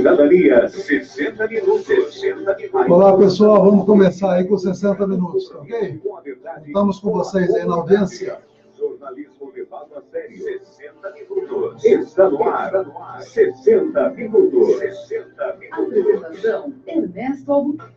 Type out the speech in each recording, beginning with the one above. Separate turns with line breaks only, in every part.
Cidadania, 60 minutos. 60 minutos.
Olá, pessoal, vamos começar aí com 60 minutos, ok? Estamos com vocês aí na audiência.
Jornalismo levado a sério, 60 minutos. Está no ar, 60 minutos. 60 minutos.
Apresentação, Ernesto Albuquerque.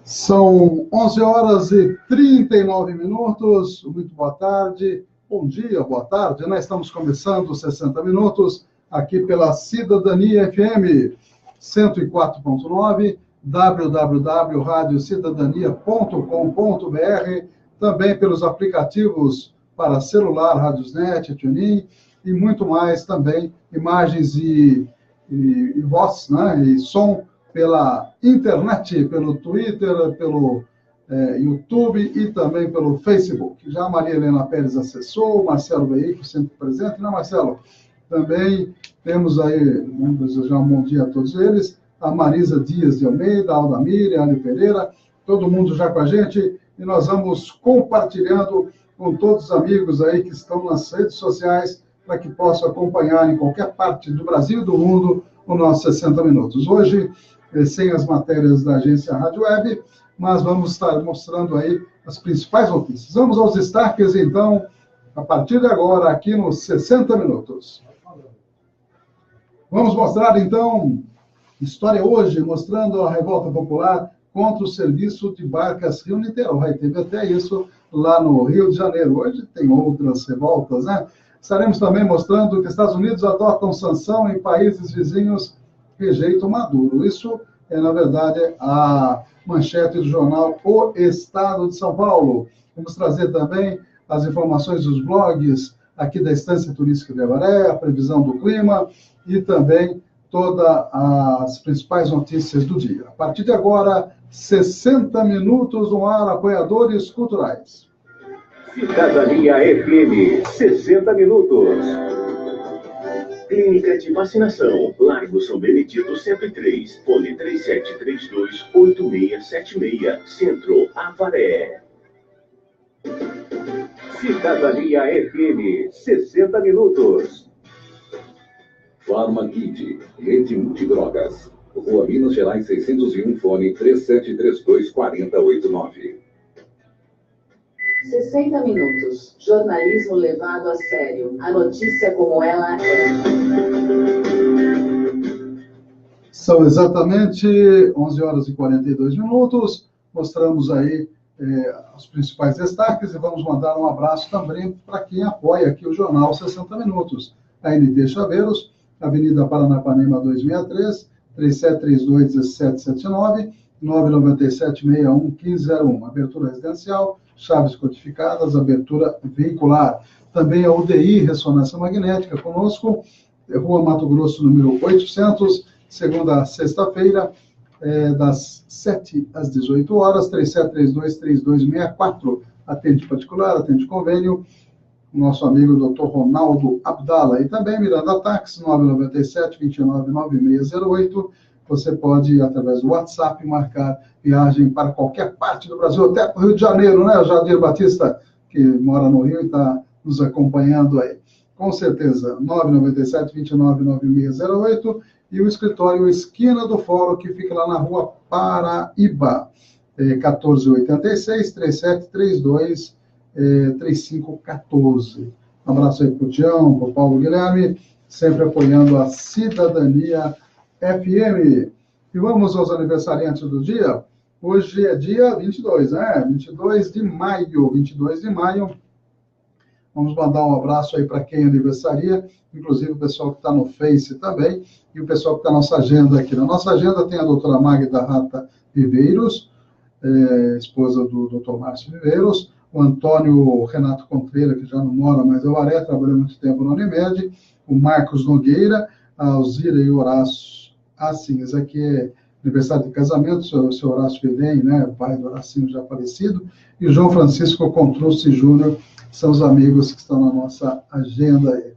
São 11 horas e 39 minutos. Muito boa tarde, bom dia, boa tarde. Nós estamos começando 60 minutos aqui pela Cidadania FM 104.9, www.radiocidadania.com.br, também pelos aplicativos para celular, Radiosnet, TuneIn e muito mais também, imagens e voz, né, e som pela internet, pelo Twitter, pelo YouTube e também pelo Facebook. Já a Maria Helena Pérez acessou, o Marcelo Veículo sempre presente, né, Marcelo? Também temos aí, vamos desejar um bom dia a todos eles, a Marisa Dias de Almeida, a Aldamir, a Ali Pereira, todo mundo já com a gente, e nós vamos compartilhando com todos os amigos aí que estão nas redes sociais, para que possam acompanhar em qualquer parte do Brasil e do mundo o nosso 60 Minutos. Hoje, sem as matérias da agência Rádio Web, mas vamos estar mostrando aí as principais notícias. Vamos aos destaques, então, a partir de agora, aqui nos 60 Minutos. Vamos mostrar, então, história hoje, mostrando a revolta popular contra o serviço de barcas Rio-Niterói. Teve até isso lá no Rio de Janeiro. Hoje tem outras revoltas, né? Estaremos também mostrando que Estados Unidos adotam sanção em países vizinhos rejeitam Maduro. Isso é, na verdade, a manchete do jornal O Estado de São Paulo. Vamos trazer também as informações dos blogs aqui da Estância Turística de Avaré, a previsão do clima e também todas as principais notícias do dia. A partir de agora, 60 minutos no ar, apoiadores culturais.
Cidadania FM, 60 minutos. Clínica de Vacinação, Largo São Benedito 103, fone 3732-8676, Centro, Avaré. Cidadania FM, 60 minutos.
Farmakid, Rede Multidrogas, Rua Minas Gerais 601, fone 3732-4089.
60 minutos. Jornalismo levado a sério. A notícia como ela é.
São exatamente 11 horas e 42 minutos. Mostramos aí os principais destaques e vamos mandar um abraço também para quem apoia aqui o jornal 60 Minutos. A NT Chaveiros, Avenida Paranapanema 263, 3732-1779, 997-61-1501. Abertura residencial, chaves codificadas, abertura veicular. Também a UDI, ressonância magnética, conosco, Rua Mato Grosso, número 800, segunda a sexta-feira, das 7 às 18 horas, 3732-3264. Atende particular, atende convênio, nosso amigo Dr. Ronaldo Abdala. E também Miranda Táxi, 997-299608. Você pode, através do WhatsApp, marcar viagem para qualquer parte do Brasil, até para o Rio de Janeiro, né? O Jadir Batista, que mora no Rio e está nos acompanhando aí. Com certeza, 997-299608 e o escritório Esquina do Fórum, que fica lá na Rua Paraíba, 1486-3732-3514. Um abraço aí para o Tião, para o Paulo Guilherme, sempre apoiando a Cidadania FM. E vamos aos aniversariantes do dia. Hoje é dia 22, né? 22 de maio. 22 de maio. Vamos mandar um abraço aí para quem aniversaria, inclusive o pessoal que está no Face também, e o pessoal que está na nossa agenda aqui. Na nossa agenda tem a doutora Magda Rata Viveiros, esposa do doutor Márcio Viveiros, o Antônio Renato Contreira, que já não mora mais em Avaré, trabalhou muito tempo na Unimed, o Marcos Nogueira, a Alzira e o Horácio. Assim, esse aqui é aniversário de casamento, o seu Horácio Vilém, né, o pai do Horacinho já falecido, e o João Francisco Contrucci Júnior, são os amigos que estão na nossa agenda aí.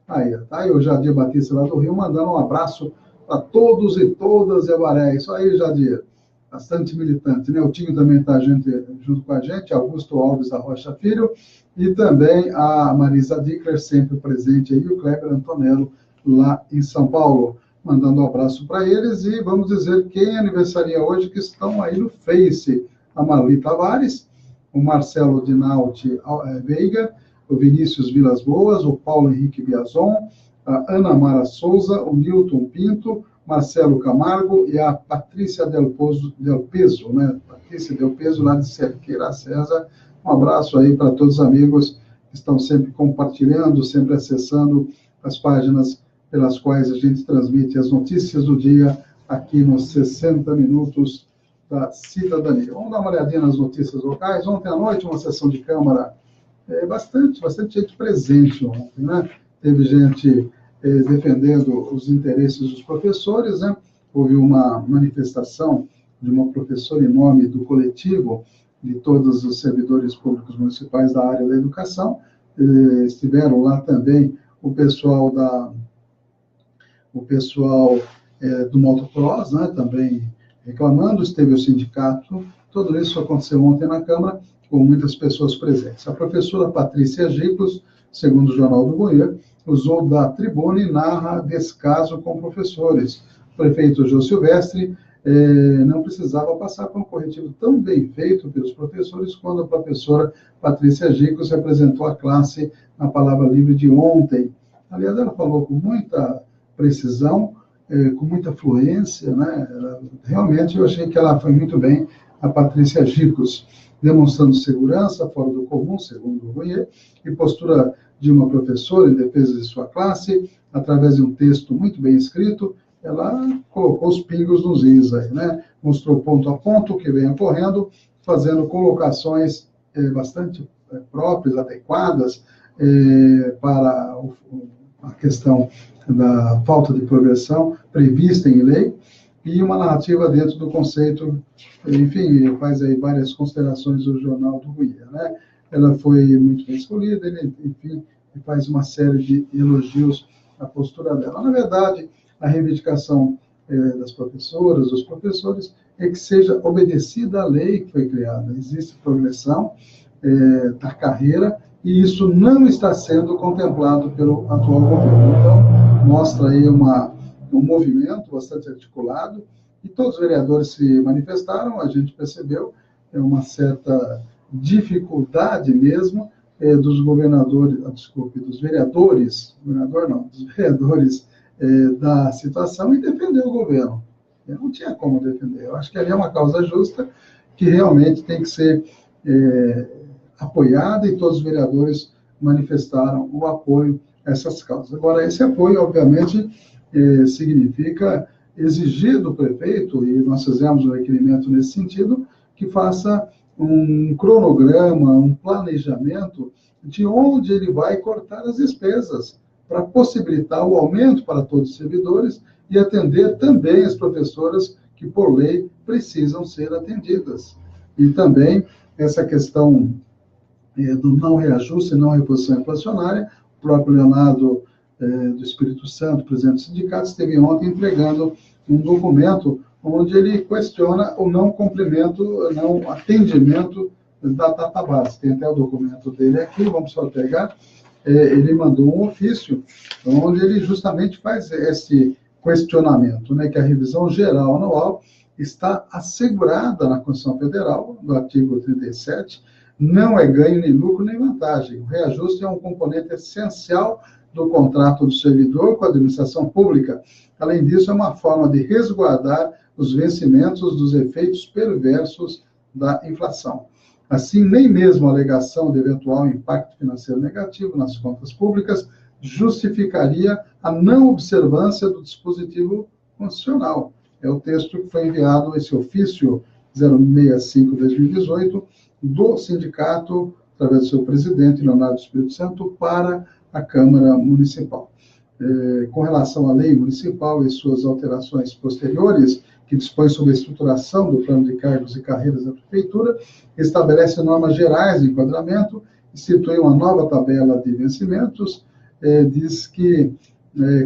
Aí, tá aí o Jadir Batista lá do Rio, mandando um abraço para todos e todas, Evaré. Isso aí, Jadir, bastante militante, né? O time também está junto com a gente, Augusto Alves da Rocha Filho, e também a Marisa Dickler, sempre presente aí, o Kleber Antonello, lá em São Paulo. Mandando um abraço para eles, e vamos dizer quem aniversaria hoje, que estão aí no Face: a Marli Tavares, o Marcelo Dinalti Veiga, o Vinícius Vilas Boas, o Paulo Henrique Biazon, a Ana Mara Souza, o Newton Pinto, Marcelo Camargo e a Patrícia Del Peso, né? Patrícia Del Peso, lá de Cerqueira, César. Um abraço aí para todos os amigos que estão sempre compartilhando, sempre acessando as páginas pelas quais a gente transmite as notícias do dia aqui nos 60 Minutos da Cidadania. Vamos dar uma olhadinha nas notícias locais. Ontem à noite, uma sessão de Câmara, bastante gente presente ontem, né? Teve gente defendendo os interesses dos professores, né? Houve uma manifestação de uma professora em nome do coletivo de todos os servidores públicos municipais da área da educação. Estiveram lá também o pessoal do motocross, né, também reclamando, esteve o sindicato. Tudo isso aconteceu ontem na Câmara, com muitas pessoas presentes. A professora Patrícia Gicos, segundo o Jornal do Goiás, usou da tribuna e narra descaso com professores. O prefeito Jô Silvestre não precisava passar por um corretivo tão bem feito pelos professores quando a professora Patrícia Gicos representou a classe na Palavra Livre de ontem. Aliás, ela falou com muita precisão, com muita fluência, né? Realmente, eu achei que ela foi muito bem, a Patrícia Gicos, demonstrando segurança fora do comum, segundo o Goiás, e postura de uma professora em defesa de sua classe, através de um texto muito bem escrito. Ela colocou os pingos nos is aí, né? Mostrou ponto a ponto o que vem ocorrendo, fazendo colocações bastante próprias, adequadas para a questão da falta de progressão prevista em lei, e uma narrativa dentro do conceito, enfim, faz aí várias considerações do Jornal do Goiás, né? Ela foi muito bem escolhida, enfim, e faz uma série de elogios à postura dela. Na verdade, a reivindicação das professoras, dos professores, é que seja obedecida a lei que foi criada. Existe progressão da carreira, e isso não está sendo contemplado pelo atual governo. Então, mostra aí um movimento bastante articulado, e todos os vereadores se manifestaram. A gente percebeu uma certa dificuldade mesmo dos vereadores da situação, e defender o governo. Eu não tinha como defender. Eu acho que ali é uma causa justa que realmente tem que ser apoiada, e todos os vereadores manifestaram o apoio a essas causas. Agora, esse apoio, obviamente, significa exigir do prefeito, e nós fizemos um requerimento nesse sentido, que faça um cronograma, um planejamento de onde ele vai cortar as despesas, para possibilitar o aumento para todos os servidores e atender também as professoras que, por lei, precisam ser atendidas. E também essa questão do não reajuste, não reposição inflacionária. O próprio Leonardo do Espírito Santo, presidente do sindicato, esteve ontem entregando um documento onde ele questiona o não cumprimento, não atendimento da database. Tem até o documento dele aqui, vamos só pegar. Ele mandou um ofício onde ele justamente faz esse questionamento, né, que a revisão geral anual está assegurada na Constituição Federal, no artigo 37, não é ganho nem lucro nem vantagem. O reajuste é um componente essencial do contrato do servidor com a administração pública. Além disso, é uma forma de resguardar os vencimentos dos efeitos perversos da inflação. Assim, nem mesmo a alegação de eventual impacto financeiro negativo nas contas públicas justificaria a não observância do dispositivo constitucional. É o texto que foi enviado, esse ofício 065/2018, do sindicato, através do seu presidente, Leonardo do Espírito Santo, para a Câmara Municipal. Com relação à lei municipal e suas alterações posteriores, que dispõe sobre a estruturação do plano de cargos e carreiras da Prefeitura, estabelece normas gerais de enquadramento, institui uma nova tabela de vencimentos, diz que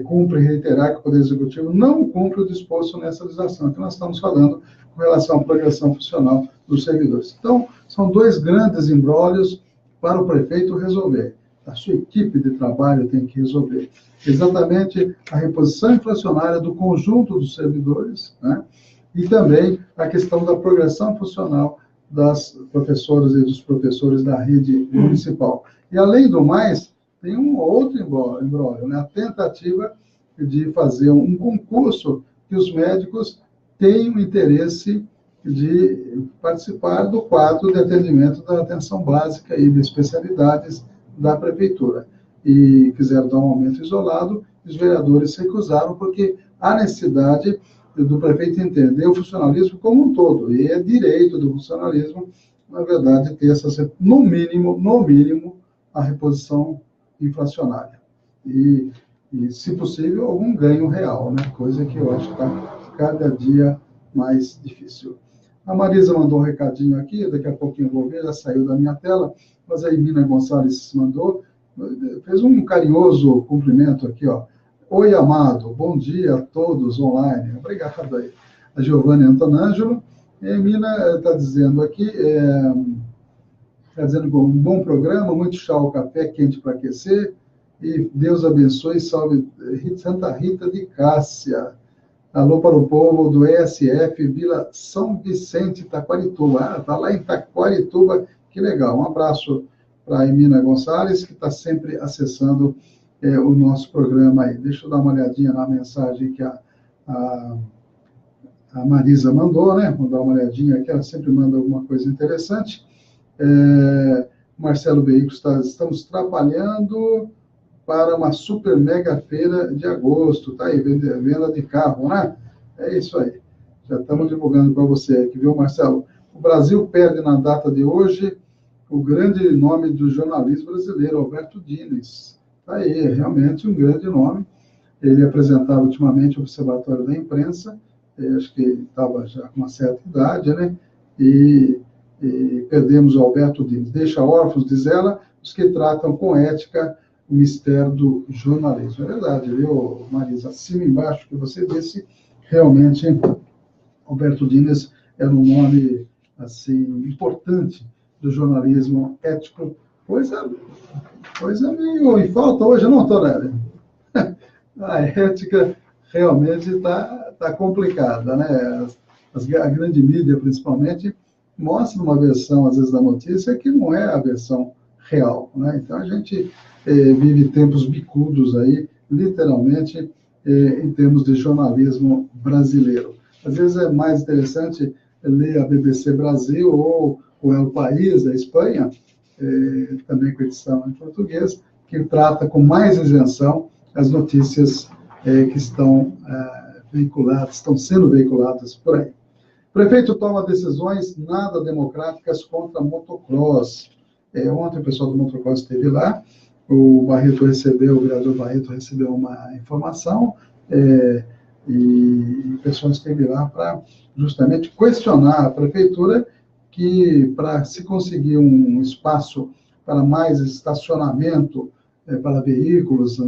cumpre reiterar que o Poder Executivo não cumpre o disposto nessa legislação. Então, nós estamos falando com relação à progressão funcional dos servidores. Então, são dois grandes embrólios para o prefeito resolver. A sua equipe de trabalho tem que resolver exatamente a reposição inflacionária do conjunto dos servidores, né? E também a questão da progressão funcional das professoras e dos professores da rede municipal. E, além do mais, tem um outro imbróglio, né? A tentativa de fazer um concurso que os médicos tenham interesse de participar do quadro de atendimento da atenção básica e de especialidades da prefeitura. E quiseram dar um aumento isolado, os vereadores se recusaram, porque há necessidade do prefeito entender o funcionalismo como um todo, e é direito do funcionalismo, na verdade, ter no mínimo, a reposição inflacionária. E, se possível, algum ganho real, né? Coisa que eu acho que está cada dia mais difícil. A Marisa mandou um recadinho aqui, daqui a pouquinho eu vou ver, já saiu da minha tela, mas a Emina Gonçalves mandou, fez um carinhoso cumprimento aqui, ó. Oi, amado, bom dia a todos online. Obrigado aí. A Giovanni Antonângelo. A Emina está dizendo aqui, está dizendo que um bom programa, muito chá ou café quente para aquecer, e Deus abençoe e salve Santa Rita de Cássia. Alô para o povo do ESF Vila São Vicente, Taquarituba. Está lá em Taquarituba, que legal. Um abraço para a Emina Gonçalves, que está sempre acessando o nosso programa aí. Deixa eu dar uma olhadinha na mensagem que a Marisa mandou, né? Vou dar uma olhadinha aqui, ela sempre manda alguma coisa interessante. Marcelo Veículos, estamos trabalhando para uma super mega feira de agosto, tá aí, venda de carro, né? É isso aí. Já estamos divulgando para você aqui, viu, Marcelo? O Brasil perde na data de hoje o grande nome do jornalismo brasileiro, Alberto Dines. Tá aí, é realmente um grande nome. Ele apresentava ultimamente o Observatório da Imprensa, acho que ele estava já com uma certa idade, né? E perdemos o Alberto Dines. Deixa órfãos, diz ela, os que tratam com ética o mistério do jornalismo. É verdade, viu, Marisa? Acima e embaixo que você disse, realmente, Alberto Dines era um nome, assim, importante do jornalismo ético. Coisa meio em falta hoje, não, Tonelli? A ética realmente está complicada, né? A grande mídia, principalmente, mostra uma versão, às vezes, da notícia que não é a versão real, né? Então, a gente vive tempos bicudos aí, literalmente, em termos de jornalismo brasileiro. Às vezes é mais interessante ler a BBC Brasil ou o El País, da Espanha, também com edição em português, que trata com mais isenção as notícias que estão veiculadas, estão sendo veiculadas por aí. O prefeito toma decisões nada democráticas contra motocross. Ontem o pessoal do motocross esteve lá, o vereador Barreto recebeu uma informação, e o pessoal esteve lá para justamente questionar a prefeitura que, para se conseguir um espaço para mais estacionamento para veículos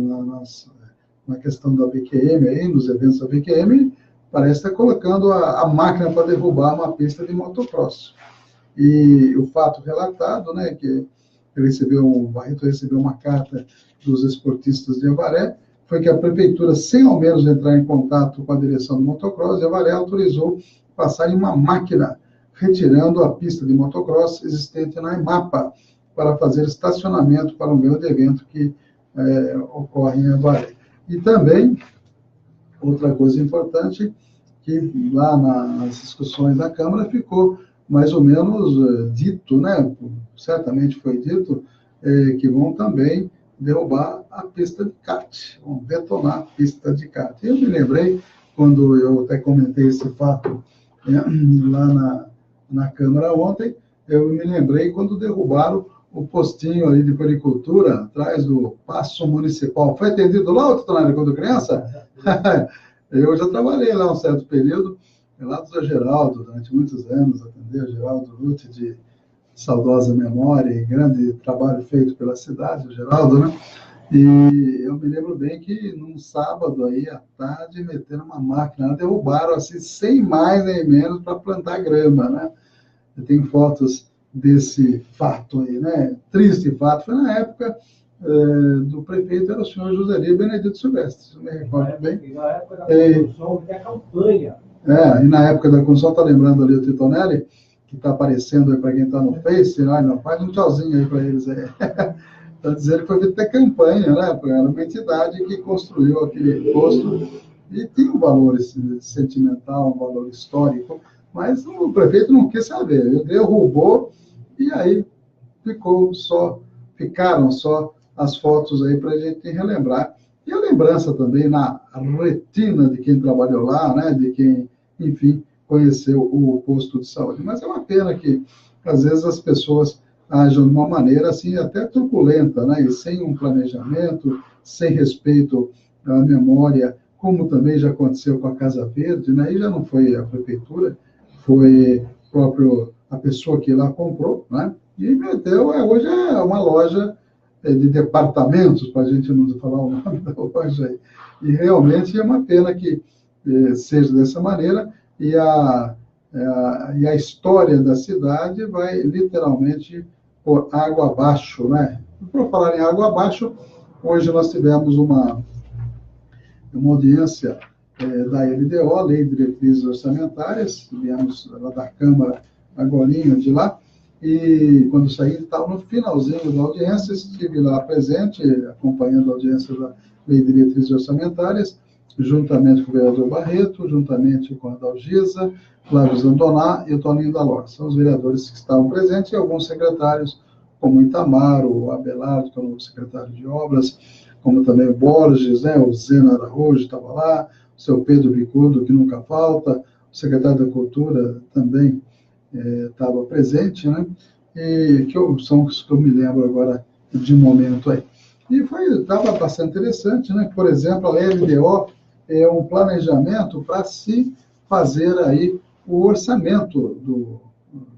na questão da BQM, aí, nos eventos da BQM, parece estar colocando a máquina para derrubar uma pista de motocross. E o fato relatado, né, que o Barreto recebeu uma carta dos esportistas de Avaré, foi que a prefeitura, sem ao menos entrar em contato com a direção do motocross, de Avaré autorizou passar em uma máquina, retirando a pista de motocross existente na EMAPA, para fazer estacionamento para um grande evento que ocorre em Avaré. E também, outra coisa importante, que lá nas discussões da Câmara ficou mais ou menos dito, né? Certamente foi dito, que vão também derrubar a pista de kart, vão detonar a pista de kart. Eu me lembrei, quando eu até comentei esse fato lá na Câmara ontem, eu me lembrei quando derrubaram o postinho ali de puericultura, atrás do Paço Municipal. Foi atendido lá, Tonelli, quando criança? Eu já trabalhei lá um certo período, lá do Zé Geraldo, durante muitos anos, atendeu o Geraldo Lute, de saudosa memória e grande trabalho feito pela cidade, o Geraldo, né? E eu me lembro bem que num sábado aí à tarde meteram uma máquina, derrubaram assim, sem mais nem menos, para plantar grama, né? Eu tenho fotos desse fato aí, né? Triste fato. Foi na época do prefeito, era o senhor Joseli Benedito Silvestre, se eu me recordo bem.
E na época da construção, da campanha.
E na época da construção, está lembrando ali o Titonelli, que está aparecendo aí para quem está no Face, não, faz um tchauzinho aí para eles aí. Está dizendo que foi feita até campanha, né? Era uma entidade que construiu aquele posto e tem um valor sentimental, um valor histórico, mas o prefeito não quis saber, ele derrubou e aí ficaram só as fotos aí para a gente relembrar. E a lembrança também na retina de quem trabalhou lá, né? De quem, enfim, conheceu o posto de saúde. Mas é uma pena que, às vezes, as pessoas ajam de uma maneira, assim, até truculenta, né? E sem um planejamento, sem respeito à memória, como também já aconteceu com a Casa Verde, né? E já não foi a prefeitura, foi a pessoa que lá comprou, né? E meteu, hoje é uma loja de departamentos, para a gente não falar o nome da loja aí. E realmente é uma pena que seja dessa maneira, e a história da cidade vai literalmente por água abaixo, né? Por falar em água abaixo, hoje nós tivemos uma audiência da LDO, Lei de Diretrizes Orçamentárias, viemos lá da Câmara, agorinha de lá, e quando saí, estava no finalzinho da audiência, estive lá presente, acompanhando a audiência da Lei de Diretrizes Orçamentárias, juntamente com o vereador Barreto, juntamente com a Dalgisa, Flávio Zandoná e o Toninho da Lora. São os vereadores que estavam presentes e alguns secretários, como o Itamar, o Abelardo, que é o novo secretário de Obras, como também o Borges, né, o Zena Araújo estava lá, o seu Pedro Bicudo, que nunca falta, o secretário da Cultura também estava presente, né, e são os que eu me lembro agora de momento aí. E estava bastante interessante, né? Por exemplo, a LDO é um planejamento para se fazer aí o orçamento do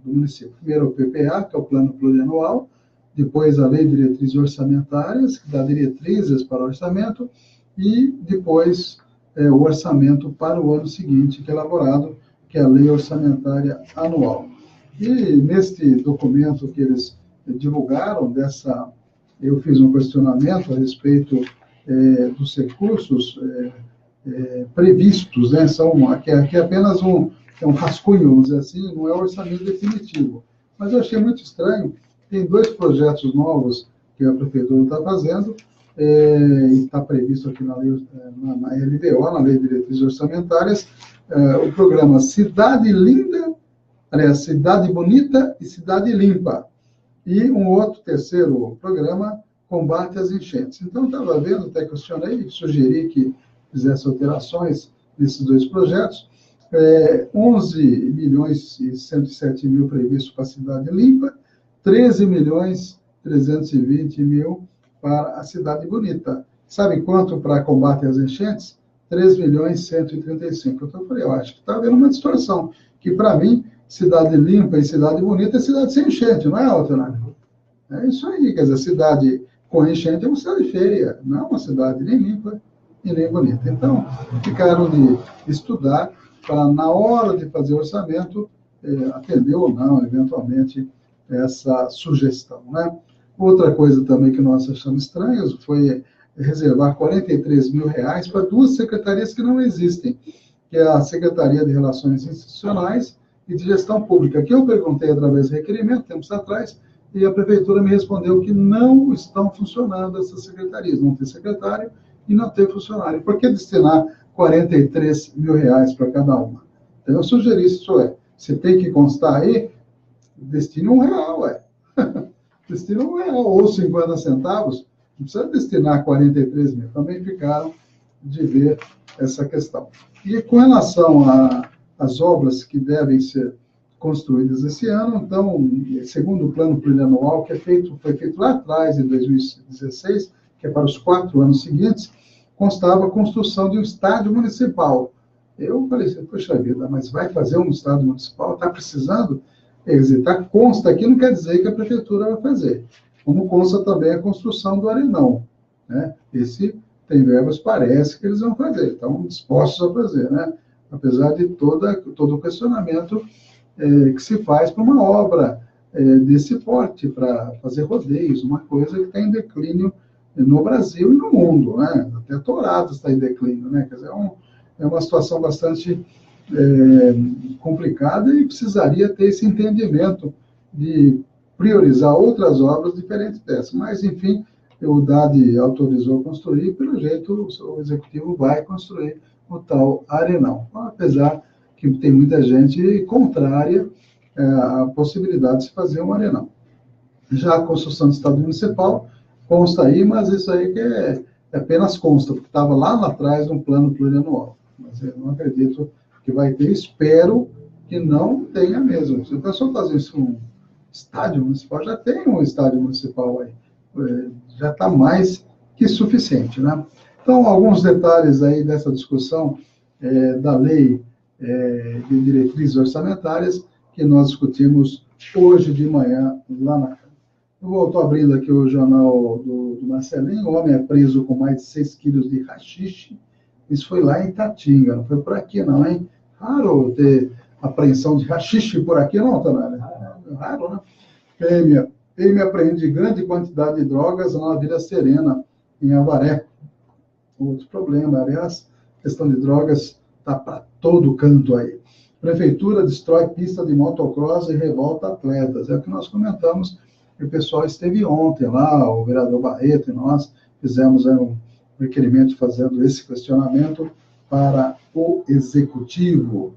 município. Primeiro o PPA, que é o Plano Plurianual, depois a Lei de Diretrizes Orçamentárias, que dá diretrizes para o orçamento, e depois o orçamento para o ano seguinte, que é elaborado, que é a Lei Orçamentária Anual. E neste documento que eles divulgaram, eu fiz um questionamento a respeito dos recursos previstos, né? Aqui é apenas um rascunho, vamos dizer assim, não é um orçamento definitivo. Mas eu achei muito estranho, tem 2 projetos novos que a Prefeitura está fazendo, e está previsto aqui na LDO, na Lei de Diretrizes Orçamentárias, o programa Cidade Linda, aliás, Cidade Bonita e Cidade Limpa. E um outro terceiro programa, Combate às Enchentes. Então, eu estava vendo, até questionei, sugeri que fizesse alterações nesses 2 projetos. 11 milhões e 107 mil previsto para a Cidade Limpa, 13 milhões 320 mil para a Cidade Bonita. Sabe quanto para combate às enchentes? 3 milhões e 135. Então, eu falei, eu acho que está havendo uma distorção, que para mim, Cidade Limpa e Cidade Bonita é cidade sem enchente, não é, Altonari? É isso aí, quer dizer, cidade com enchente é uma cidade feia, não é uma cidade nem limpa e nem bonita. Então, ficaram de estudar para, na hora de fazer o orçamento, atender ou não, eventualmente, essa sugestão, né? Outra coisa também que nós achamos estranhas foi reservar 43 mil reais para 2 secretarias que não existem, que é a Secretaria de Relações Institucionais e de Gestão Pública, que eu perguntei através de requerimento, tempos atrás, e a Prefeitura me respondeu que não estão funcionando essas secretarias, não tem secretário e não tem funcionário. Por que destinar 43 mil reais para cada uma? Então, eu sugeri isso, você tem que constar aí, destine R$1, Destine R$1 ou 50 centavos, não precisa destinar 43 mil. Também ficaram de ver essa questão. E com relação às obras que devem ser construídas esse ano, então, segundo o plano plurianual, que foi feito lá atrás, em 2016, que é para os 4 anos seguintes, constava a construção de um estádio municipal. Eu falei assim, poxa vida, mas vai fazer um estádio municipal? Está precisando? Quer dizer, consta aqui, não quer dizer que a Prefeitura vai fazer. Como consta também a construção do Arenão. né? Esse tem verbas, parece que eles vão fazer, estão dispostos a fazer, né? Apesar de todo o questionamento que se faz para uma obra desse porte, para fazer rodeios, uma coisa que está em declínio no Brasil e no mundo, né? Até Dourados está em declínio, né? Quer dizer, é uma situação bastante complicada e precisaria ter esse entendimento de priorizar outras obras diferentes dessas. Mas, enfim, o DAD autorizou construir, pelo jeito o Executivo vai construir o tal arenão, apesar que tem muita gente contrária à possibilidade de se fazer um arenão. Já a construção do Estado Municipal consta aí, mas isso aí que é apenas consta, porque estava lá atrás no plano plurianual. Mas eu não acredito que vai ter, espero que não tenha mesmo. Se o pessoal fazer isso um estádio municipal, já tem um estádio municipal aí, já está mais que suficiente, né? Então, alguns detalhes aí dessa discussão da lei de diretrizes orçamentárias que nós discutimos hoje de manhã lá na Câmara. Eu estou abrindo aqui o jornal do Marcelinho. O homem é preso com mais de 6 quilos de haxixe. Isso foi lá em Tatinga, não foi por aqui não, hein? Raro ter apreensão de haxixe por aqui não, Tanália? Raro, né? PM apreende grande quantidade de drogas na Vila Serena, em Avaré. Outro problema, aliás, questão de drogas está para todo canto aí. Prefeitura destrói pista de motocross e revolta atletas. É o que nós comentamos, que o pessoal esteve ontem lá, o vereador Barreto e nós fizemos um requerimento fazendo esse questionamento para o Executivo.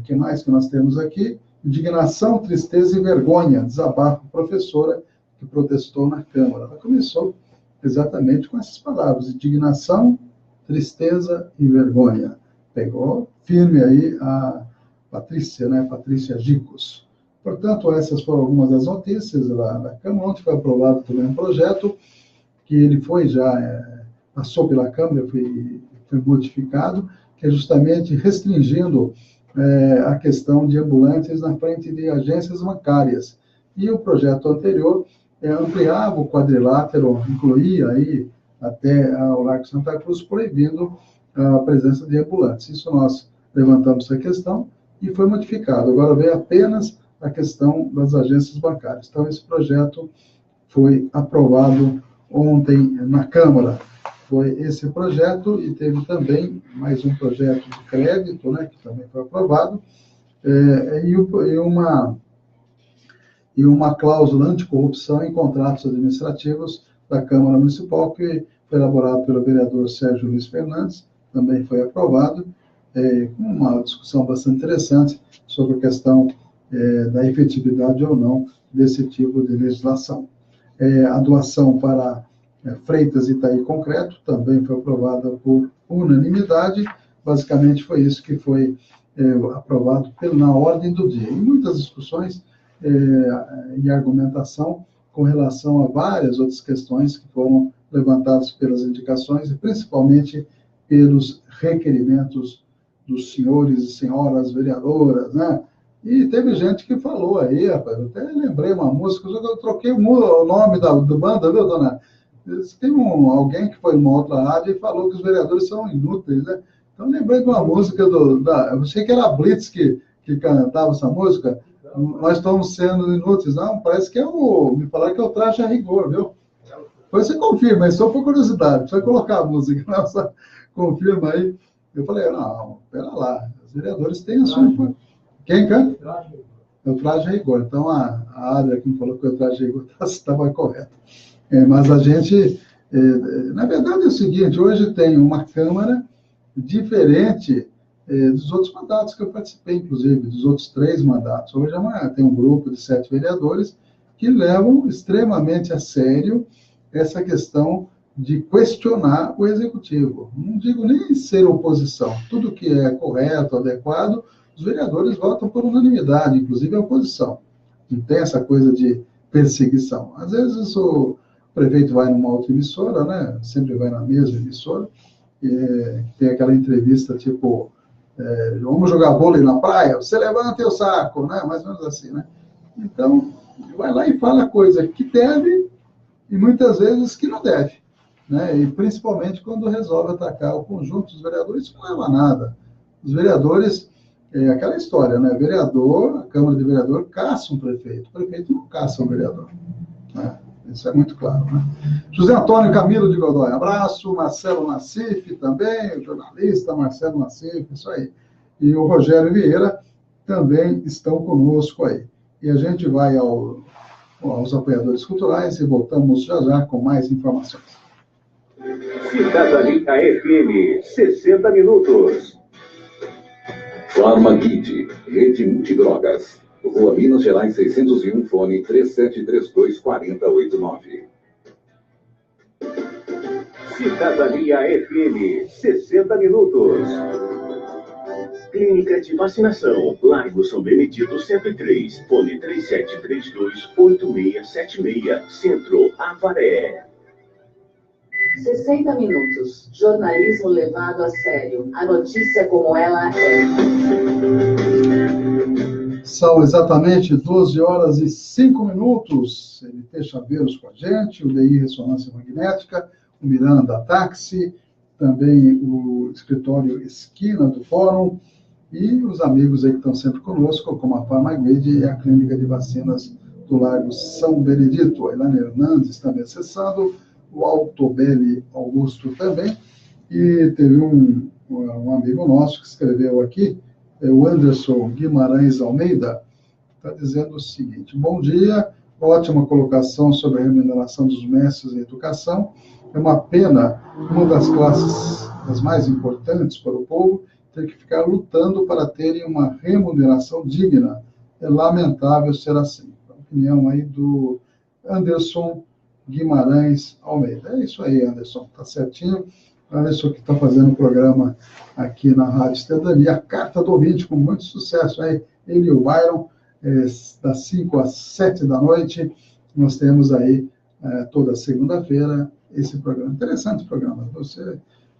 Que mais que nós temos aqui? Indignação, tristeza e vergonha, desabafa professora que protestou na Câmara. Ela começou exatamente com essas palavras, indignação, tristeza e vergonha. Pegou firme aí a Patrícia, né? Patrícia Gicos. Portanto, essas foram algumas das notícias lá da Câmara. Ontem foi aprovado também um projeto que ele foi já, passou pela Câmara, foi modificado, que é justamente restringindo a questão de ambulantes na frente de agências bancárias. E o projeto anterior ampliava o quadrilátero, incluía aí até o Largo Santa Cruz, proibindo a presença de ambulantes. Isso nós levantamos essa questão e foi modificado. Agora vem apenas a questão das agências bancárias. Então, esse projeto foi aprovado ontem na Câmara. Foi esse projeto e teve também mais um projeto de crédito, né, que também foi aprovado, e uma cláusula anticorrupção em contratos administrativos da Câmara Municipal, que foi elaborado pelo vereador Sérgio Luiz Fernandes, também foi aprovado, com uma discussão bastante interessante sobre a questão da efetividade ou não desse tipo de legislação. A doação para Freitas Itaí Concreto também foi aprovada por unanimidade. Basicamente foi isso que foi aprovado na ordem do dia. E muitas discussões e argumentação com relação a várias outras questões que foram levantadas pelas indicações e principalmente pelos requerimentos dos senhores e senhoras vereadoras, né? E teve gente que falou aí, rapaz, eu até lembrei uma música, eu troquei o nome do banda, viu, dona? Tem alguém que foi numa outra rádio e falou que os vereadores são inúteis, né? Então, lembrei de uma música eu achei que era a Blitz que cantava essa música. Nós estamos sendo inúteis. Não, parece que me falaram que é o Traje a Rigor, viu? Depois você confirma, só por curiosidade, precisa colocar a música, nossa, confirma aí. Eu falei, não, pera lá, os vereadores têm a sua... Quem canta? É o Traje a Rigor. Então, a Adria que me falou que o Traje a Rigor estava correto. Mas a gente, na verdade é o seguinte, hoje tem uma Câmara diferente dos outros mandatos que eu participei, inclusive, dos outros 3 mandatos. Hoje tem um grupo de 7 vereadores que levam extremamente a sério essa questão de questionar o Executivo. Não digo nem ser oposição. Tudo que é correto, adequado, os vereadores votam por unanimidade, inclusive a oposição. Não tem essa coisa de perseguição. Às vezes o prefeito vai numa outra emissora, né? Sempre vai na mesma emissora, tem aquela entrevista tipo, vamos jogar vôlei na praia, você levanta o saco, né? Mais ou menos assim, né? Então, vai lá e fala coisa que deve e muitas vezes que não deve. né? E principalmente quando resolve atacar o conjunto dos vereadores, isso não leva a nada. Os vereadores, é aquela história, né? Vereador, a Câmara de Vereador caça um prefeito, o prefeito não caça um vereador, né? Isso é muito claro, né? José Antônio Camilo de Godoy, abraço. Marcelo Nassif também, o jornalista Marcelo Nassif, isso aí. E o Rogério Vieira também estão conosco aí. E a gente vai aos apoiadores culturais e voltamos já já com mais informações.
Cidadania FM, 60 minutos.
Farmaguide, Rede Multidrogas. Rua Minas Gerais 601, fone 3732-4089.
Cidadania FM, 60 minutos. Clínica de Vacinação, Largo São Benedito 103, fone 3732-8676, Centro, Avaré.
60 minutos. Jornalismo levado a sério. A notícia como ela é.
São exatamente 12 horas e 5 minutos. LT Chaveiros com a gente, o DI Ressonância Magnética, o Miranda Táxi, também o escritório Esquina do Fórum e os amigos aí que estão sempre conosco, como a Farmaguide e a Clínica de Vacinas do Largo São Benedito. A Ilana Hernandes também acessando, o Altobelli Augusto também, e teve um amigo nosso que escreveu aqui, o Anderson Guimarães Almeida, está dizendo o seguinte: bom dia, ótima colocação sobre a remuneração dos mestres em educação. É uma pena uma das classes das mais importantes para o povo ter que ficar lutando para terem uma remuneração digna. É lamentável ser assim. A opinião aí do Anderson Guimarães Almeida. É isso aí, Anderson, tá certinho. Anderson que está fazendo o programa aqui na Rádio Cidadania, a Carta do Ouvinte, com muito sucesso aí, ele e o Byron, das 5 às 7 da noite, nós temos aí toda segunda-feira esse programa. Interessante o programa, você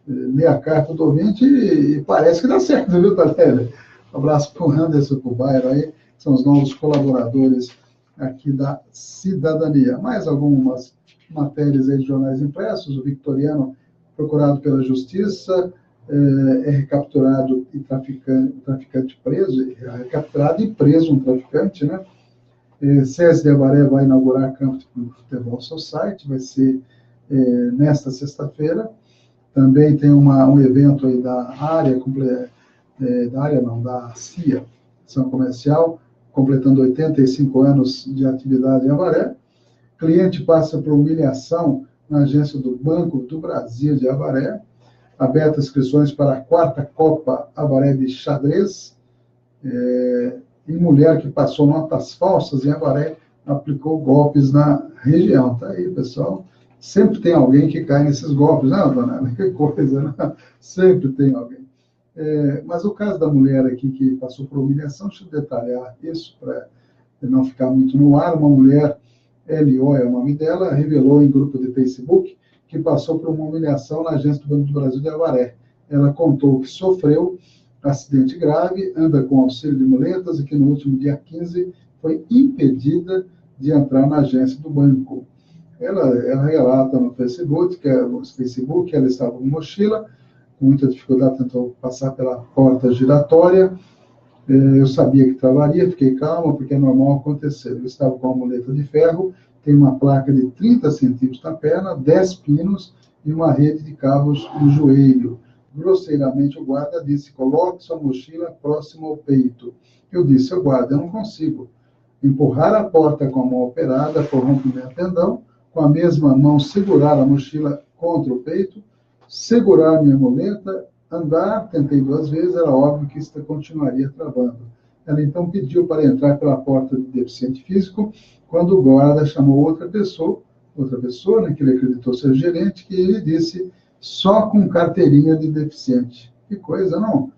lê a Carta do Ouvinte e parece que dá certo, viu, Taléria? Um abraço para o Anderson, para o Byron aí, que são os novos colaboradores aqui da Cidadania. Mais algumas matérias aí de jornais impressos, o Victoriano, procurado pela Justiça, é recapturado e traficante preso, é recapturado e preso um traficante, né? SESI de Avaré vai inaugurar campo de futebol society, vai ser nesta sexta-feira. Também tem um evento aí da CIA, Ação Comercial, completando 85 anos de atividade em Avaré. Cliente passa por humilhação na agência do Banco do Brasil de Avaré. Abertas inscrições para a 4ª Copa Avaré de Xadrez. E mulher que passou notas falsas em Avaré aplicou golpes na região. Tá aí, pessoal. Sempre tem alguém que cai nesses golpes, né, dona? Que coisa, né? Sempre tem alguém. Mas o caso da mulher aqui que passou por humilhação, deixa eu detalhar isso para não ficar muito no ar. Uma mulher, L.O. é o nome dela, revelou em grupo de Facebook que passou por uma humilhação na agência do Banco do Brasil de Avaré. Ela contou que sofreu acidente grave, anda com auxílio de muletas e que no último dia 15 foi impedida de entrar na agência do banco. Ela relata no Facebook que ela estava com mochila, com muita dificuldade, tentou passar pela porta giratória. Eu sabia que travaria, fiquei calma, porque é normal acontecer. Eu estava com uma muleta de ferro, tem uma placa de 30 centímetros na perna, 10 pinos e uma rede de cabos no joelho. Grosseiramente, o guarda disse: coloque sua mochila próximo ao peito. Eu disse: seu guarda, eu não consigo. Empurrar a porta com a mão operada por rompimento tendão, com a mesma mão segurar a mochila contra o peito, segurar minha muleta, andar, tentei 2 vezes, era óbvio que isso continuaria travando. Ela então pediu para entrar pela porta de deficiente físico, quando o guarda chamou outra pessoa, né, que ele acreditou ser gerente, que ele disse: só com carteirinha de deficiente. Que coisa, não?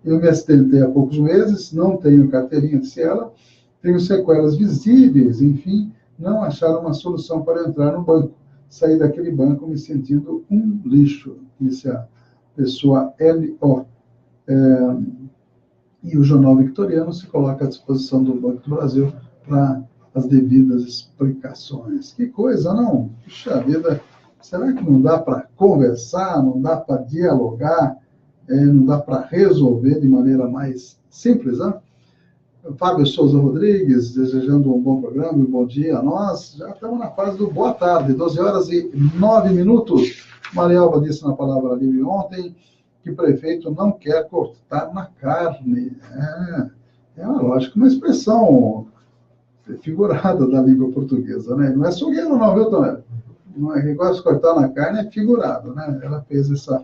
Eu me acidentei há poucos meses, não tenho carteirinha, disse ela, tenho sequelas visíveis, enfim, não acharam uma solução para entrar no banco. Saí daquele banco me sentindo um lixo, disse a pessoa L.O. E o Jornal Victoriano se coloca à disposição do Banco do Brasil para as devidas explicações. Que coisa, não? Puxa vida, será que não dá para conversar, não dá para dialogar, não dá para resolver de maneira mais simples, né? Fábio Souza Rodrigues, desejando um bom programa, um bom dia a nós. Já estamos na fase do boa tarde, 12 horas e 9 minutos. Maria Alba disse na Palavra Livre ontem que o prefeito não quer cortar na carne. Lógico, uma expressão figurada da língua portuguesa, né? Não é açougueiro não, viu, Tonel? Não é negócio de cortar na carne, é figurado, né? Ela fez essa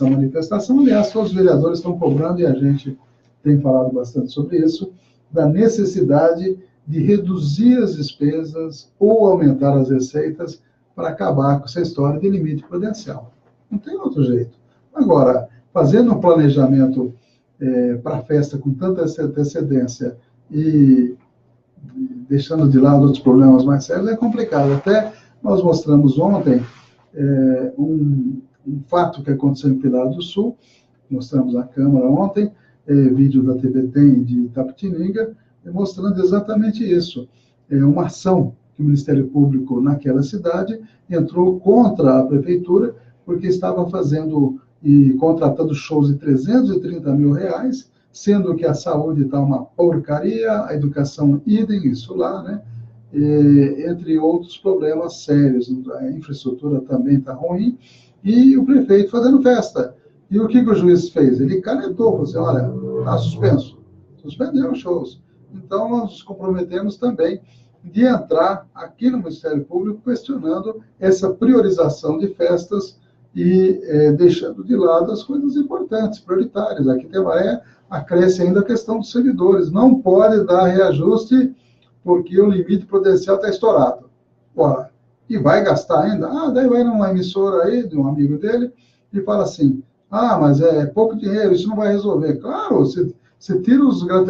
manifestação, aliás, todos os vereadores estão cobrando, e a gente tem falado bastante sobre isso, da necessidade de reduzir as despesas ou aumentar as receitas para acabar com essa história de limite prudencial. Não tem outro jeito. Agora, fazendo um planejamento para a festa com tanta antecedência e deixando de lado outros problemas mais sérios, é complicado. Até nós mostramos ontem um fato que aconteceu em Pilar do Sul, mostramos na Câmara ontem, vídeo da TV Tem de Itapetininga, mostrando exatamente isso. Uma ação que o Ministério Público naquela cidade entrou contra a Prefeitura, porque estava fazendo e contratando shows de R$330 mil, sendo que a saúde está uma porcaria, a educação idem, isso lá, né? Entre outros problemas sérios. A infraestrutura também está ruim, e o prefeito fazendo festa. E o que o juiz fez? Ele canetou, falou assim, olha, está suspenso. Suspendeu os shows. Então, nós nos comprometemos também de entrar aqui no Ministério Público questionando essa priorização de festas e deixando de lado as coisas importantes, prioritárias. Aqui tem acresce ainda a questão dos servidores. Não pode dar reajuste porque o limite prudencial está estourado. Ora, e vai gastar ainda? Daí vai numa emissora aí, de um amigo dele, e fala assim, mas é pouco dinheiro, isso não vai resolver. Claro, você tira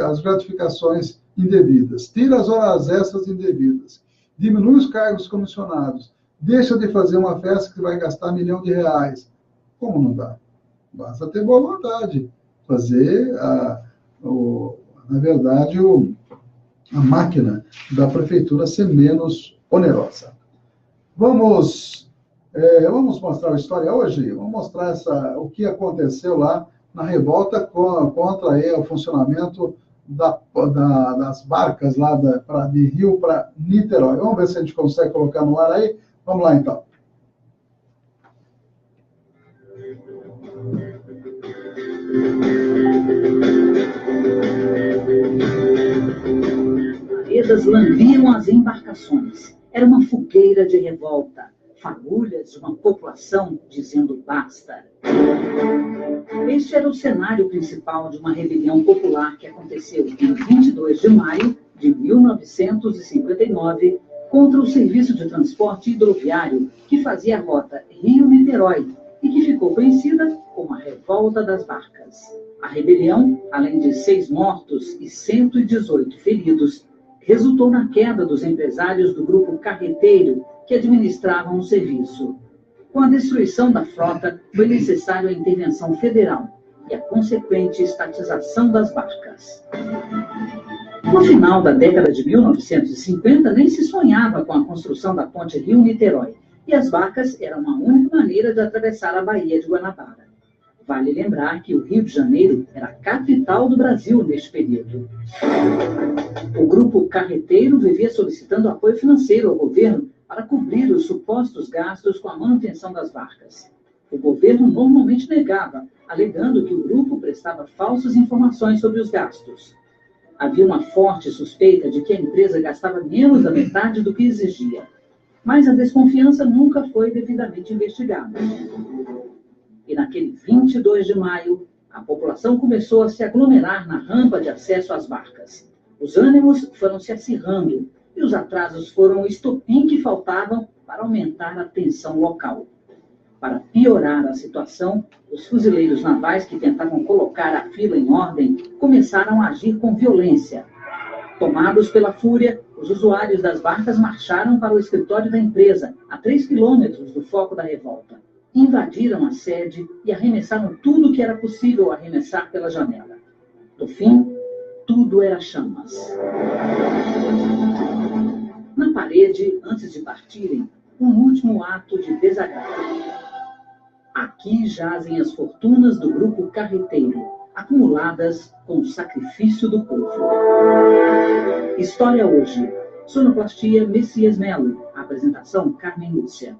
as gratificações indevidas, tira as horas extras indevidas, diminui os cargos comissionados, deixa de fazer uma festa que vai gastar R$1 milhão. Como não dá? Basta ter boa vontade. Fazer, na verdade, a máquina da prefeitura ser menos onerosa. Vamos mostrar a história hoje? Vamos mostrar o que aconteceu lá na revolta contra o funcionamento das barcas lá de Rio para Niterói. Vamos ver se a gente consegue colocar no ar aí. Vamos lá, então.
Paredes lambiam as embarcações. Era uma fogueira de revolta. Fagulhas de uma população dizendo basta. Este era o cenário principal de uma rebelião popular que aconteceu em 22 de maio de 1959 contra o serviço de transporte hidroviário que fazia a rota Rio-Niterói e que ficou conhecida como a Revolta das Barcas. A rebelião, além de 6 mortos e 118 feridos, resultou na queda dos empresários do grupo carreteiro que administravam o serviço. Com a destruição da frota, foi necessária a intervenção federal e a consequente estatização das barcas. No final da década de 1950, nem se sonhava com a construção da ponte Rio-Niterói, e as barcas eram a única maneira de atravessar a Baía de Guanabara. Vale lembrar que o Rio de Janeiro era a capital do Brasil neste período. O grupo carreteiro vivia solicitando apoio financeiro ao governo para cobrir os supostos gastos com a manutenção das barcas. O governo normalmente negava, alegando que o grupo prestava falsas informações sobre os gastos. Havia uma forte suspeita de que a empresa gastava menos da metade do que exigia, mas a desconfiança nunca foi devidamente investigada. E naquele 22 de maio, a população começou a se aglomerar na rampa de acesso às barcas. Os ânimos foram se acirrando e os atrasos foram o estopim que faltavam para aumentar a tensão local. Para piorar a situação, os fuzileiros navais que tentavam colocar a fila em ordem começaram a agir com violência. Tomados pela fúria, os usuários das barcas marcharam para o escritório da empresa, a 3 quilômetros do foco da revolta. Invadiram a sede e arremessaram tudo que era possível arremessar pela janela. No fim, tudo era chamas. Na parede, antes de partirem, um último ato de desagravo. Aqui jazem as fortunas do grupo carreteiro, acumuladas com o sacrifício do povo. História hoje. Sonoplastia Messias Melo. Apresentação Carmen Lúcia.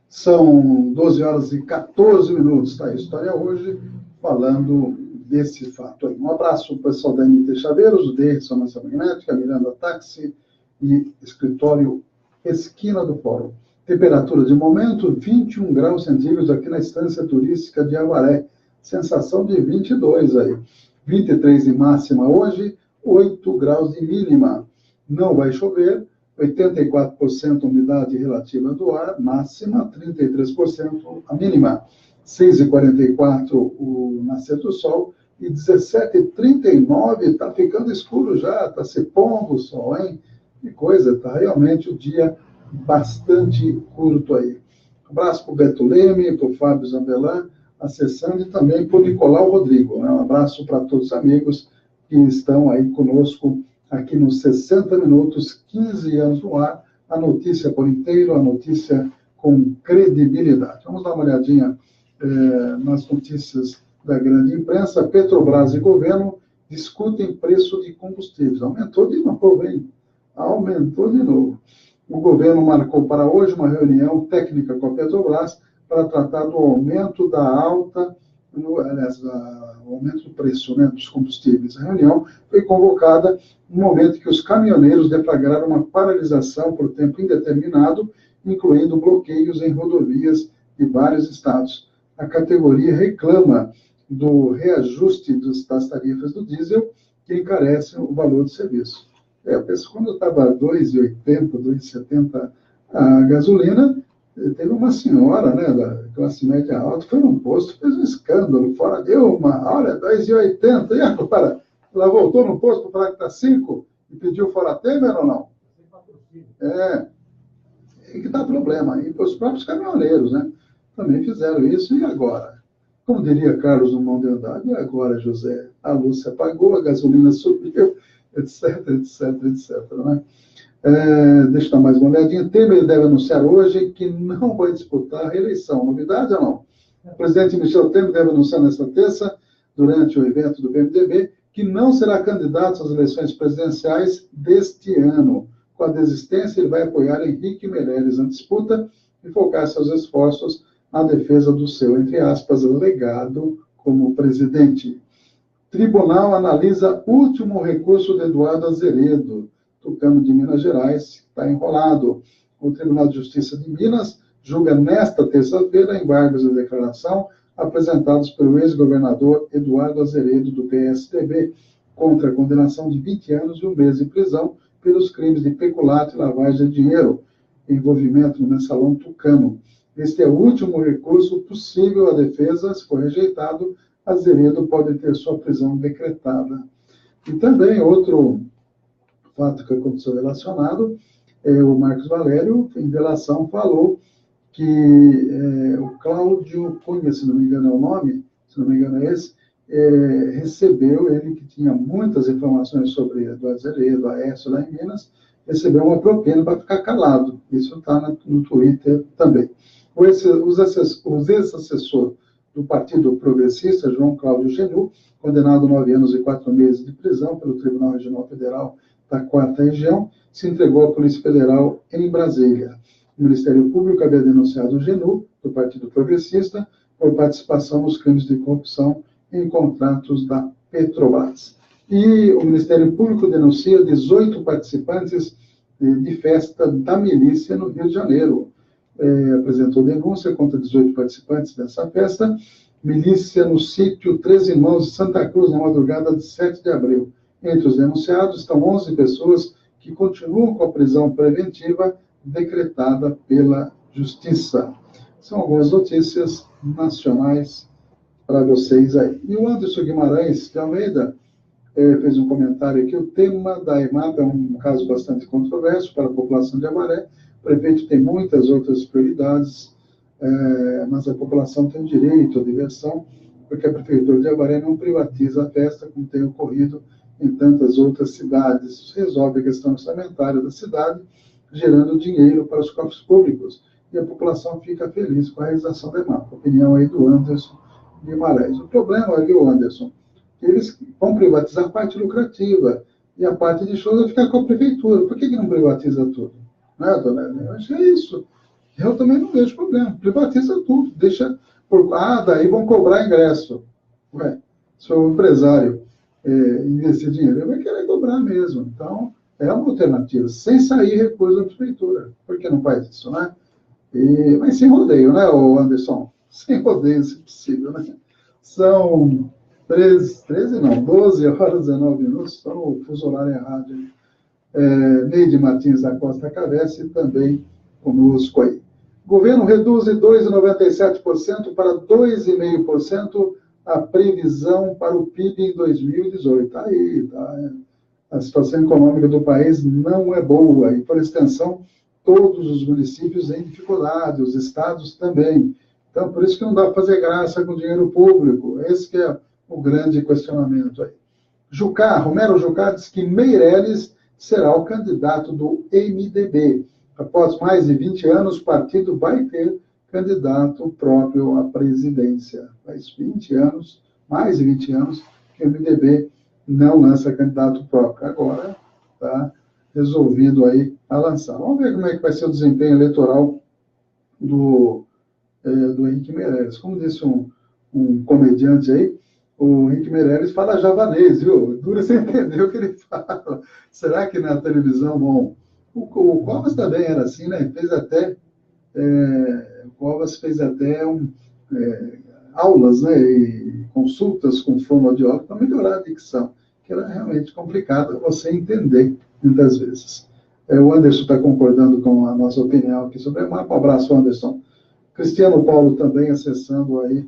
São 12 horas e 14 minutos, tá? A História hoje, falando desse fato aí. Um abraço para o pessoal da MT Chaveiros, de Ressonância Magnética, Miranda Táxi e Escritório Esquina do Fórum. Temperatura de momento, 21 graus centígrados aqui na Estância Turística de Avaré. Sensação de 22 aí. 23 de máxima hoje, 8 graus de mínima. Não vai chover, 84% umidade relativa do ar, máxima 33% a mínima. 6h44 o nascer do sol e 17h39, está ficando escuro já, está se pondo o sol, hein? Que coisa, está realmente o dia bastante curto aí. Um abraço para o Beto Leme, para o Fábio Zambelan, acessando, e também para o Nicolau Rodrigo. Né? Um abraço para todos os amigos que estão aí conosco aqui nos 60 minutos, 15 anos no ar, a notícia por inteiro, a notícia com credibilidade. Vamos dar uma olhadinha nas notícias da grande imprensa. Petrobras e governo discutem preço de combustíveis. Aumentou de novo, hein? Aumentou de novo. O governo marcou para hoje uma reunião técnica com a Petrobras para tratar do aumento da alta, o aumento do preço, né, dos combustíveis. A reunião foi convocada no momento que os caminhoneiros deflagraram uma paralisação por tempo indeterminado, incluindo bloqueios em rodovias de vários estados. A categoria reclama do reajuste das tarifas do diesel, que encarecem o valor do serviço. Eu penso, quando estava 2,80, 2,70 a gasolina, teve uma senhora, né, da classe média alta, foi num posto, fez um escândalo, fora, deu uma, olha, 2,80, e agora? Ela voltou no posto para falar que está 5 e pediu fora Temer ou não? E que dá problema. E os próprios caminhoneiros, né, também fizeram isso, e agora? Como diria Carlos no Mão de Andar, e agora, José? A luz se apagou, a gasolina subiu, etc, né? Deixa eu dar mais uma olhadinha. Temer deve anunciar hoje que não vai disputar a reeleição. Novidade ou não? O presidente Michel Temer deve anunciar nesta terça, durante o evento do PMDB, que não será candidato às eleições presidenciais deste ano. Com a desistência, ele vai apoiar Henrique Meirelles na disputa e focar seus esforços na defesa do seu, entre aspas, legado como presidente. Tribunal analisa último recurso de Eduardo Azeredo, tucano de Minas Gerais, está enrolado. O Tribunal de Justiça de Minas julga nesta terça-feira embargos de declaração apresentados pelo ex-governador Eduardo Azeredo, do PSDB, contra a condenação de 20 anos e 1 mês de prisão pelos crimes de peculato e lavagem de dinheiro, envolvimento no mensalão tucano. Este é o último recurso possível à defesa. Se for rejeitado, Azeredo pode ter sua prisão decretada. E também outro fato que aconteceu relacionado, o Marcos Valério, em delação, falou que o Cláudio Cunha, se não me engano é o nome, se não me engano é esse, recebeu, ele que tinha muitas informações sobre Eduardo Azeredo, Aécio lá em Minas, recebeu uma propina para ficar calado. Isso está no Twitter também. O ex-assessor do Partido Progressista, João Cláudio Genu, condenado a 9 anos e 4 meses de prisão pelo Tribunal Regional Federal da 4ª Região, se entregou à Polícia Federal em Brasília. O Ministério Público havia denunciado o Genu, do Partido Progressista, por participação nos crimes de corrupção em contratos da Petrobras. E o Ministério Público denuncia 18 participantes de festa da milícia no Rio de Janeiro. Apresentou denúncia contra 18 participantes dessa festa, milícia no sítio Três Irmãos de Santa Cruz, na madrugada de 7 de abril. Entre os denunciados estão 11 pessoas que continuam com a prisão preventiva decretada pela Justiça. São algumas notícias nacionais para vocês aí. E o Anderson Guimarães de Almeida fez um comentário aqui. O tema da EMAP é um caso bastante controverso para a população de Avaré. O prefeito tem muitas outras prioridades, mas a população tem direito à diversão, porque a Prefeitura de Avaré não privatiza a festa, como tem ocorrido em tantas outras cidades. Resolve a questão orçamentária da cidade, gerando dinheiro para os cofres públicos. E a população fica feliz com a realização da EMAP. Opinião aí do Anderson Guimarães. O problema, viu, Anderson, que eles vão privatizar a parte lucrativa e a parte de shows vai ficar com a prefeitura. Por que não privatiza tudo? Né, dona Helena? Eu acho que é isso. Eu também não vejo problema. Privatiza tudo. Deixa... daí vão cobrar ingresso. Ué, se o empresário investir dinheiro, ele vai querer cobrar mesmo. Então, é uma alternativa, sem sair recurso da prefeitura. Por que não faz isso, né? Mas sem rodeio, né, Anderson? Sem rodeio, se possível, né? São 12 horas e 19 minutos, só no fuso horário errado. Neide Martins da Costa Cavesse também conosco aí. O governo reduz de 2,97% para 2,5% a previsão para o PIB em 2018. Aí, tá? A situação econômica do país não é boa e, por extensão, todos os municípios em dificuldade, os estados também. Então, por isso que não dá para fazer graça com dinheiro público. Esse que é o grande questionamento aí. Romero Jucá diz que Meirelles será o candidato do MDB. Após mais de 20 anos, o partido vai ter candidato próprio à presidência. Faz 20 anos, mais de 20 anos, que o MDB não lança candidato próprio. Agora está resolvido aí a lançar. Vamos ver como é que vai ser o desempenho eleitoral do Henrique Meirelles. Como disse um comediante aí, o Henrique Meirelles fala javanês, viu? Dura sem entender o que ele fala. Será que na televisão vão... O Covas também era assim, né? O Covas fez até aulas, né? E consultas com fonoaudiólogo para melhorar a dicção, que era realmente complicado você entender muitas vezes. O Anderson está concordando com a nossa opinião aqui sobre a EMAP. Um abraço, Anderson. Cristiano Paulo também acessando aí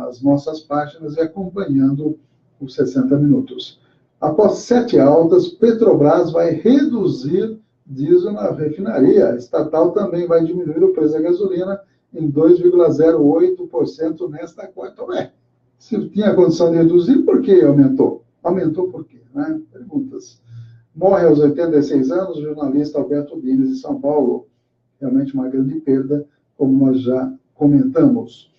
as nossas páginas e acompanhando os 60 minutos. Após 7 altas, Petrobras vai reduzir diesel na refinaria. A estatal também vai diminuir o preço da gasolina em 2,08% nesta quarta. Se tinha condição de reduzir, por que aumentou? Aumentou por quê? Né? Perguntas. Morre aos 86 anos o jornalista Alberto Dines, de São Paulo. Realmente uma grande perda, como nós já comentamos.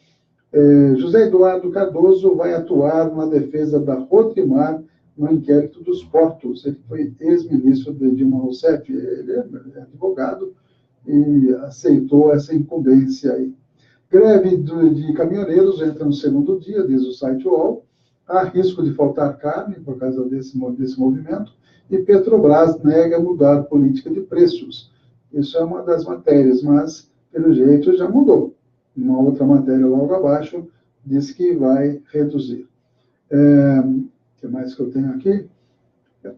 José Eduardo Cardoso vai atuar na defesa da Rotrimar no inquérito dos portos. Ele foi ex-ministro de Dilma Rousseff, ele é advogado e aceitou essa incumbência aí. Greve de caminhoneiros entra no segundo dia, diz o site UOL. Há risco de faltar carne por causa desse movimento e Petrobras nega mudar política de preços. Isso é uma das matérias, mas, pelo jeito, já mudou. Uma outra matéria logo abaixo diz que vai reduzir. O que mais que eu tenho aqui?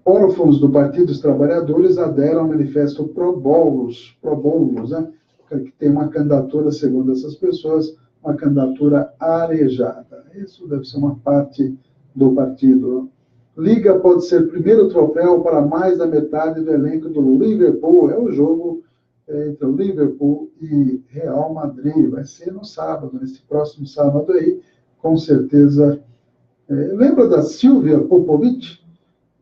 Órfãos do Partido dos Trabalhadores aderam ao manifesto Probolos, né? Que tem uma candidatura, segundo essas pessoas, uma candidatura arejada. Isso deve ser uma parte do partido. Liga pode ser primeiro troféu para mais da metade do elenco do Liverpool. É o jogo entre o Liverpool e Real Madrid. Vai ser no sábado, nesse próximo sábado aí, com certeza. Lembra da Silvia Popovic?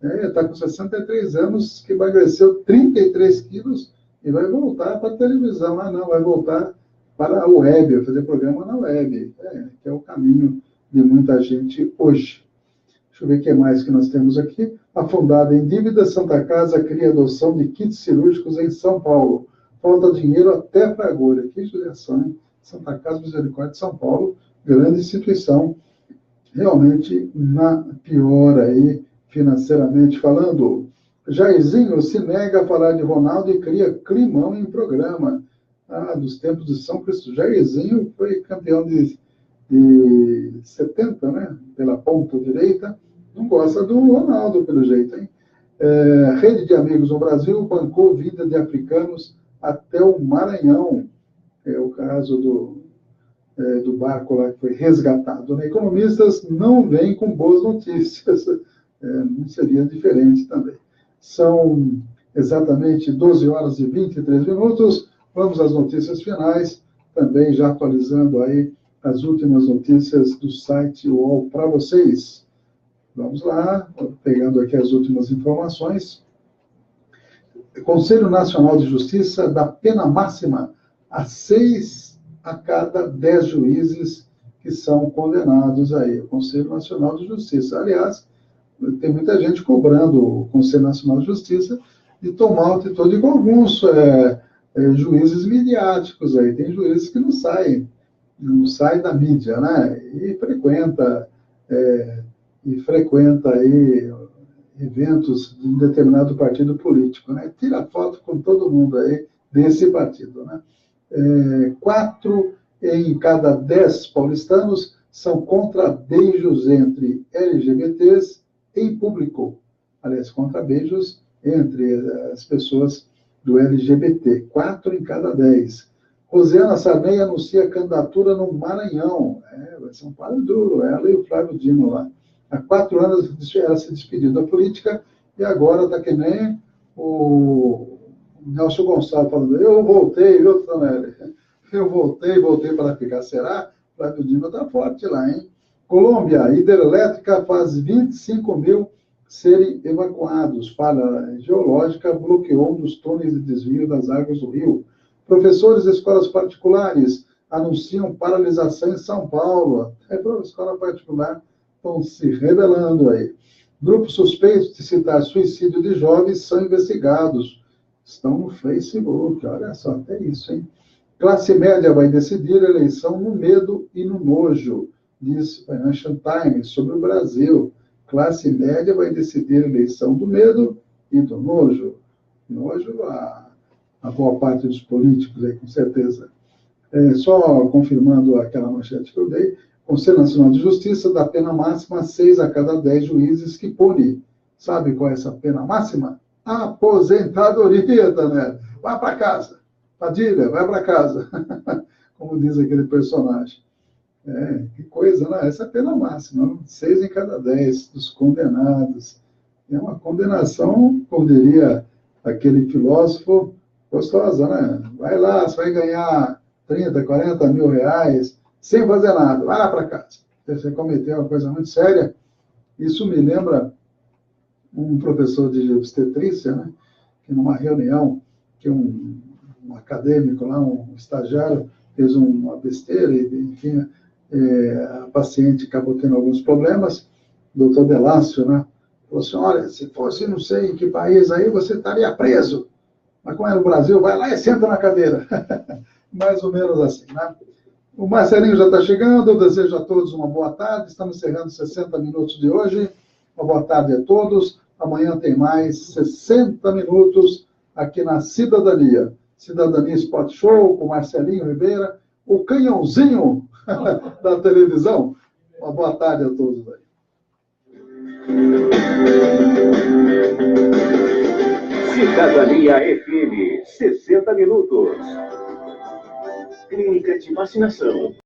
Está com 63 anos, que emagreceu 33 quilos e vai voltar para a televisão. Não, vai voltar para a web, vai fazer programa na web, que é o caminho de muita gente hoje. Deixa eu ver o que mais que nós temos aqui. Afundada em dívida, Santa Casa cria adoção de kits cirúrgicos em São Paulo. Falta dinheiro até para agora. Que judiação, hein? Santa Casa Misericórdia de São Paulo, grande instituição, realmente na pior aí, financeiramente falando. Jairzinho se nega a falar de Ronaldo e cria climão em programa. Dos tempos de São Cristo. Jairzinho foi campeão de 70, né? Pela ponta direita. Não gosta do Ronaldo, pelo jeito, hein? Rede de Amigos no Brasil bancou vida de africanos até o Maranhão. É o caso do barco lá que foi resgatado. Né? Economistas não vêm com boas notícias. Não seria diferente também. São exatamente 12 horas e 23 minutos. Vamos às notícias finais, também já atualizando aí as últimas notícias do site UOL para vocês. Vamos lá, pegando aqui as últimas informações. Conselho Nacional de Justiça dá pena máxima a 6 a cada 10 juízes que são condenados aí. O Conselho Nacional de Justiça. Aliás, tem muita gente cobrando o Conselho Nacional de Justiça de tomar atitude com alguns juízes midiáticos aí. Tem juízes que não saem da mídia, né? E frequenta aí eventos de um determinado partido político, né? Tira foto com todo mundo aí desse partido, né? 4 em cada 10 paulistanos são contra beijos entre LGBTs em público. Aliás, contra beijos entre as pessoas do LGBT. 4 em cada 10. Rosiana Sarney anuncia candidatura no Maranhão. Vai ser um páreo duro, ela e o Flávio Dino lá. Há 4 anos ela se despediu da política e agora está que nem o Nelson Gonçalves falando, eu voltei, viu, Tonelli? Eu voltei para ficar. Será? O Flávio Dino está forte lá, hein? Colômbia, hidrelétrica faz 25 mil serem evacuados. Falha geológica bloqueou um dos túneis de desvio das águas do rio. Professores de escolas particulares anunciam paralisação em São Paulo. Para a escola particular estão se rebelando aí. Grupos suspeitos de citar suicídio de jovens são investigados. Estão no Facebook, olha só, até isso, hein? Classe média vai decidir a eleição no medo e no nojo, diz Financial Times sobre o Brasil. Classe média vai decidir a eleição do medo e do nojo. Nojo a boa parte dos políticos aí, com certeza. Só confirmando aquela manchete que eu dei, o Conselho Nacional de Justiça dá pena máxima a 6 a cada 10 juízes que pune. Sabe qual é essa pena máxima? Aposentadoria, né? Vai para casa. Padilha, vai para casa. Como diz aquele personagem. Que coisa, né? Essa é a pena máxima. 6 em cada 10 dos condenados. É uma condenação, como diria aquele filósofo, gostosa, né? Vai lá, você vai ganhar 30, 40 mil reais, sem fazer nada. Vai lá para casa. Você cometeu uma coisa muito séria. Isso me lembra um professor de obstetrícia, né? Que numa reunião, que um acadêmico lá, um estagiário, fez uma besteira e, enfim, a paciente acabou tendo alguns problemas. O doutor Delácio, né? Falou assim, olha, se fosse não sei em que país aí, você estaria preso. Mas como é no Brasil, vai lá e senta na cadeira. Mais ou menos assim, né? O Marcelinho já está chegando, eu desejo a todos uma boa tarde. Estamos encerrando 60 minutos de hoje. Uma boa tarde a todos. Amanhã tem mais 60 minutos aqui na Cidadania. Cidadania Spot Show com Marcelinho Ribeira, o canhãozinho da televisão. Uma boa tarde a todos aí.
Cidadania FM, 60 minutos. Clínica de vacinação.